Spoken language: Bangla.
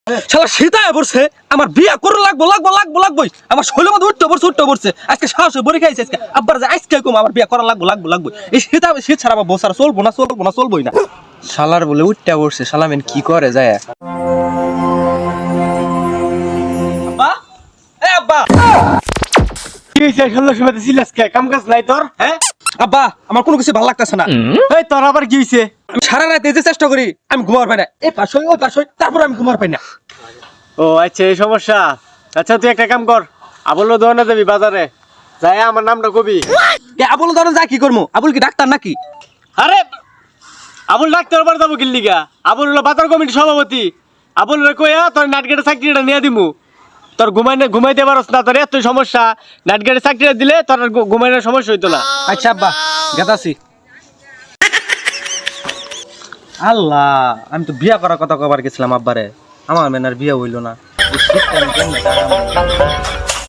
শালা শীতায় পড়ছে আমার বিয়া করে লাগবো আমার শৈলের মধ্যে উঠতে পড়ছে আজকে সাহস হয়ে বড়ি খাইছে আজকে আব্বার যে আজকে কম আমার বিয়া করা লাগবো এই শীত ছাড়া আমার বসার চলবোই না শালার বলে উঠতে পড়ছে শালা মেন কি করে যায় আব্বা আব্বা কি হইছে ষোলো সময় ছিলাস কে কাম কাজ নাই তোর? হ্যাঁ আব্বা আমার কোনো কিছু ভালো লাগতেছে না এই তোর আবার কি হইছে? আমি সারা রাত এই যে চেষ্টা করি আমি ঘুমার পাই না এই পাশ হই ওই পাশ হই তারপর আমি ঘুমার পাই না ও আচ্ছা এই সমস্যা। আচ্ছা তুই একটা কাম কর, আবুল দোকানে যাবি বাজারে, যাই আমার নামটা কবি। এ আবুল ধরেন যা কি করবো আবুল কি ডাক্তার নাকি আরে আবুল ডাক্তার বাড়ি যাবো কিল্লিগা? আবুল হলো বাজার কমিটির সভাপতি। আবুল রে কইয়া তোর নাটগেটের চাকরিটা নিয়ে দিমু। তোর ঘুমাইতে পারস না, তোর এত সমস্যা, নাটগেটের চাকরিটা দিলে তোর ঘুমাইনোর সমস্যা হইতো না। আচ্ছা আব্বা গেতাছি আল্লাহ আমি তো বিয়া করার কথা কবার গেছিলাম আব্বারে আমার মেনার বিয়া হইল না